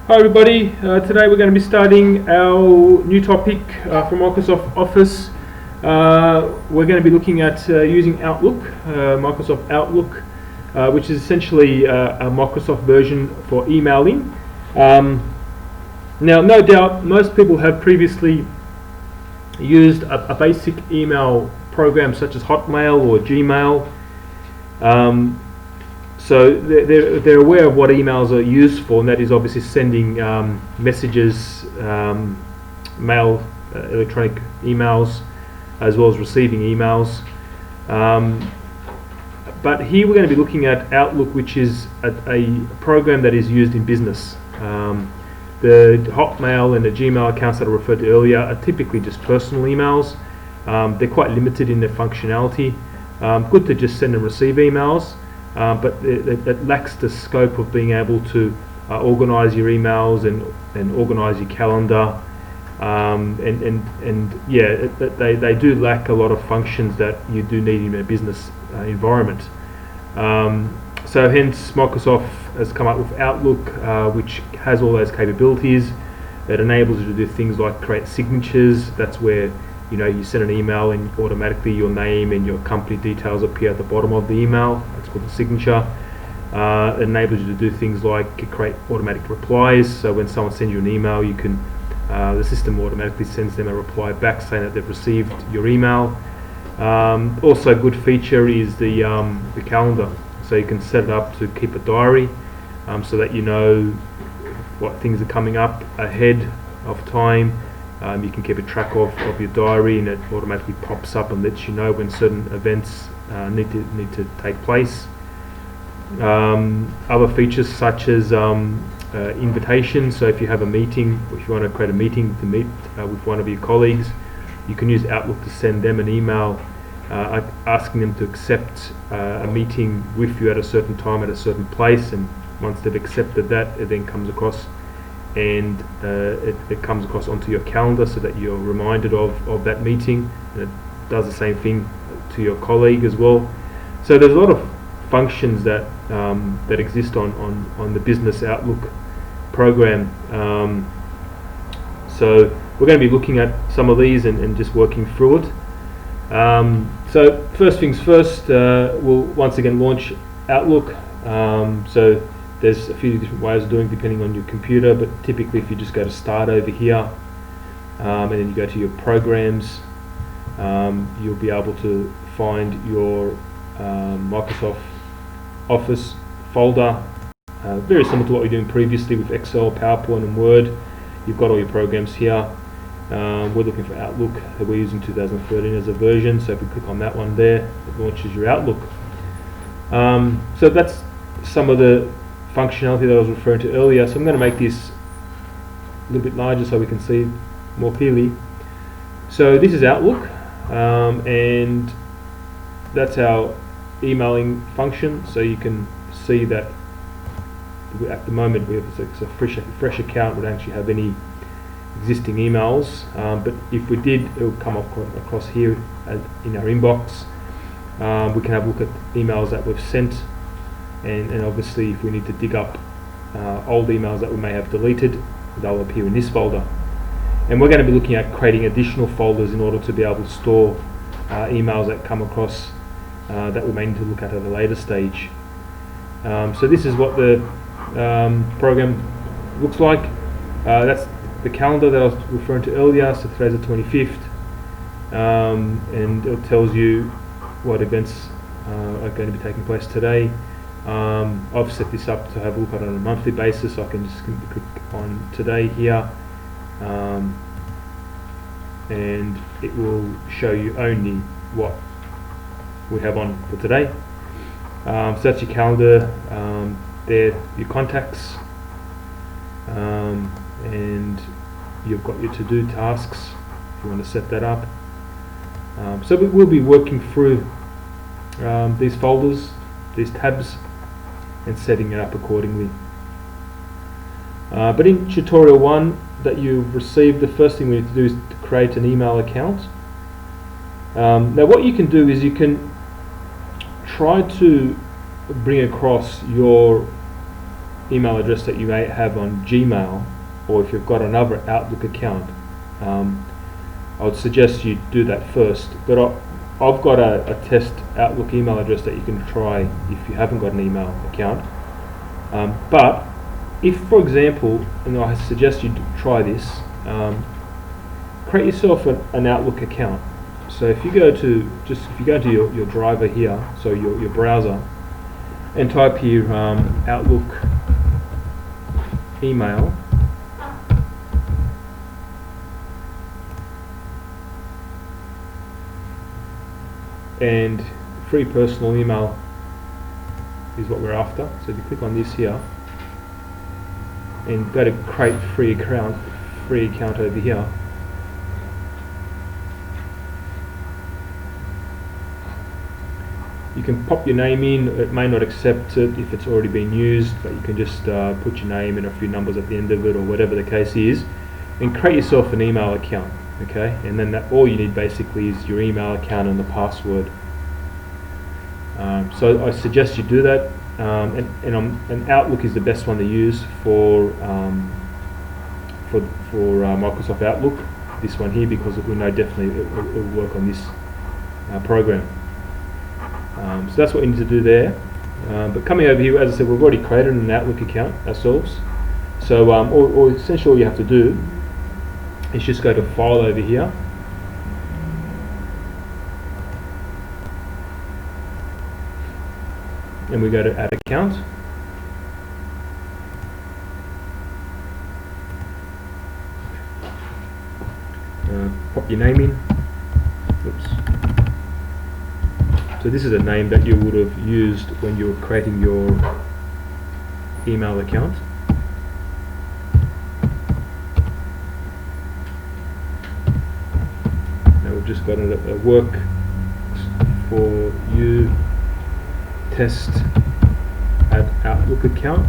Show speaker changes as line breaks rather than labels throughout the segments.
Hi everybody, today we're going to be starting our new topic for Microsoft Office. We're going to be looking at using Outlook, Microsoft Outlook, which is essentially a Microsoft version for emailing. Now, no doubt most people have previously used a basic email program such as Hotmail or Gmail. So they're aware of what emails are used for, and that is obviously sending messages, mail, electronic emails, as well as receiving emails. But here we're going to be looking at Outlook, which is a program that is used in business. The Hotmail and the Gmail accounts that I referred to earlier are typically just personal emails. They're quite limited in their functionality. Good to just send and receive emails. But it lacks the scope of being able to organize your emails and organize your calendar, they do lack a lot of functions that you do need in a business environment. So hence Microsoft has come up with Outlook, which has all those capabilities. It enables you to do things like create signatures. That's where you send an email and automatically your name and your company details appear at the bottom of the email. That's called the signature. It enables you to do things like create automatic replies. So when someone sends you an email, you can the system automatically sends them a reply back saying that they've received your email. Also, a good feature is the calendar. So you can set it up to keep a diary, so that you know what things are coming up ahead of time. You can keep a track of your diary, and it automatically pops up and lets you know when certain events need to take place. Other features such as invitations. So if you have a meeting, or if you want to create a meeting to meet with one of your colleagues, you can use Outlook to send them an email asking them to accept a meeting with you at a certain time at a certain place. And once they've accepted that, it then comes across. And it comes across onto your calendar so that you're reminded of that meeting, and it does the same thing to your colleague as well. So there's a lot of functions that that exist on the Business Outlook program. So we're going to be looking at some of these and just working through it. So first things first, we'll once again launch Outlook. So there's a few different ways of doing it depending on your computer, but typically if you just go to Start over here, and then you go to your Programs, you'll be able to find your Microsoft Office folder, very similar to what we were doing previously with Excel, PowerPoint and Word. You've got all your programs here. We're looking for Outlook that we're using 2013 as a version, so if we click on that one there, it launches your Outlook. So that's some of the functionality that I was referring to earlier. So I'm going to make this a little bit larger so we can see more clearly. So this is Outlook, and that's our emailing function. So you can see that at the moment we have a fresh account. We don't actually have any existing emails, but if we did, it will come across here in our inbox. We can have a look at emails that we've sent. And obviously if we need to dig up old emails that we may have deleted, they'll appear in this folder. And we're going to be looking at creating additional folders in order to be able to store emails that come across that we may need to look at a later stage. So this is what the program looks like. That's the calendar that I was referring to earlier. So today's the 25th, and it tells you what events are going to be taking place today. I've set this up to have a look at it on a monthly basis, so I can just click on today here, and it will show you only what we have on for today. So that's your calendar, there your contacts, and you've got your to-do tasks if you want to set that up. So we'll be working through these folders, these tabs, and setting it up accordingly. But in tutorial 1 that you've received, the first thing we need to do is to create an email account. Now what you can do is you can try to bring across your email address that you may have on Gmail, or if you've got another Outlook account, I would suggest you do that first. But I've got a test Outlook email address that you can try if you haven't got an email account. But if, for example, and I suggest you try this, create yourself an Outlook account. So if you go to your driver here, so your browser, and type here Outlook email, and free personal email is what we're after. So if you click on this here and go to create free account over here, you can pop your name in. It may not accept it if it's already been used, but you can just put your name and a few numbers at the end of it, or whatever the case is, and create yourself an email account. Okay, and then all you need basically is your email account and the password. So I suggest you do that, and Outlook is the best one to use for Microsoft Outlook. This one here, because we know definitely it will work on this program. So that's what you need to do there. But coming over here, as I said, we've already created an Outlook account ourselves. So essentially all you have to do is just go to File over here, and we go to Add Account. Pop your name in. Oops. So this is a name that you would have used when you were creating your email account. Now we've just got a work for you test at Outlook account.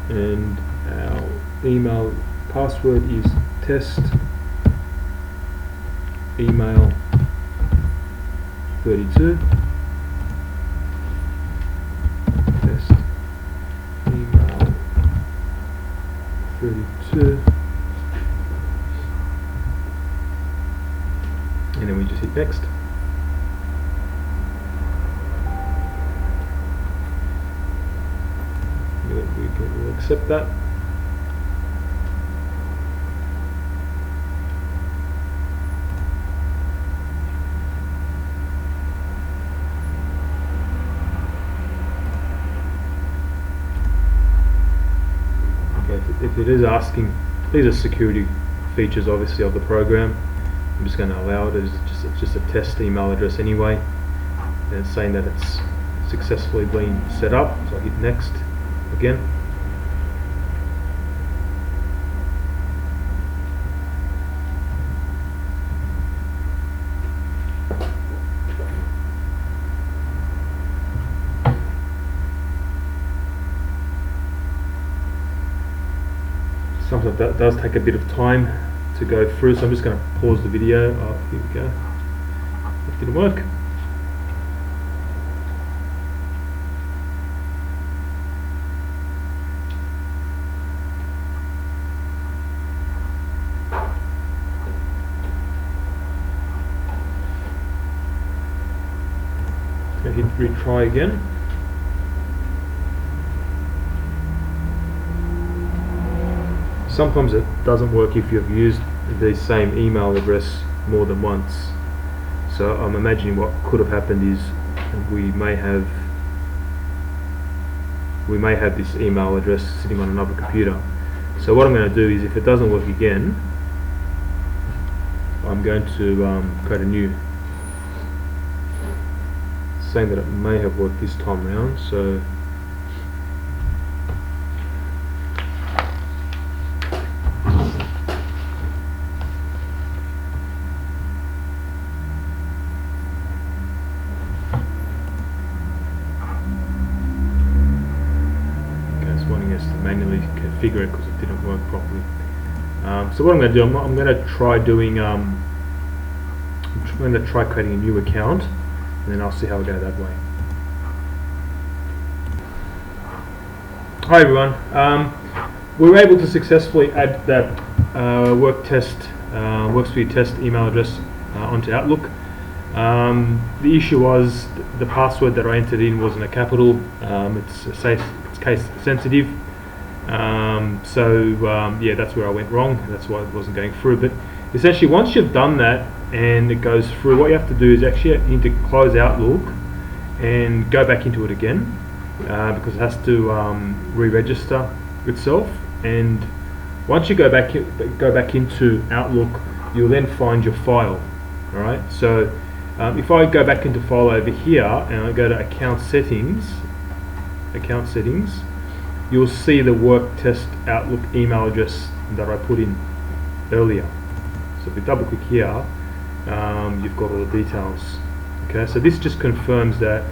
And our email password is test email 32. Test email 32. And then we just hit next. We'll accept that. If it is asking, these are security features obviously of the program. I'm just going to allow it. It's just a test email address anyway, and it's saying that it's successfully been set up, so I hit next again. Sometimes that does take a bit of time to go through, so I'm just going to pause the video. Oh, here we go. It didn't work. Hit retry again. Sometimes it doesn't work if you've used the same email address more than once. So I'm imagining what could have happened is we may have this email address sitting on another computer. So what I'm going to do is, if it doesn't work again, I'm going to create a new, saying that it may have worked this time around. So manually configure it because it didn't work properly. So what I'm going to do, I'm going to try doing, I'm going to try creating a new account, and then I'll see how we go that way. Hi everyone. We were able to successfully add that WorkSphere test email address onto Outlook. The issue was the password that I entered in wasn't a capital. It's case sensitive. Yeah, that's where I went wrong. That's why it wasn't going through. But essentially, once you've done that and it goes through, what you have to do is actually you need to close Outlook and go back into it again. Because it has to re-register itself, and once you go back into Outlook, you'll then find your file. All right. So if I go back into file over here and I go to account settings, you'll see the work test Outlook email address that I put in earlier. So if we double click here, you've got all the details. Okay. So this just confirms that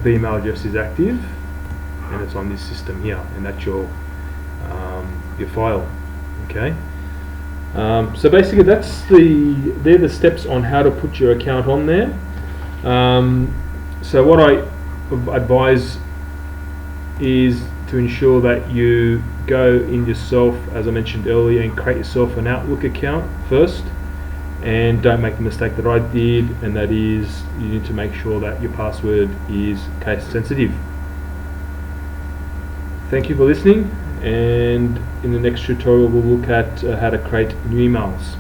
the email address is active and it's on this system here, and that's your file. Okay. So basically they're the steps on how to put your account on there. So what I advise is to ensure that you go in yourself, as I mentioned earlier, and create yourself an Outlook account first. And don't make the mistake that I did, and that is you need to make sure that your password is case sensitive. Thank you for listening, and in the next tutorial we'll look at how to create new emails.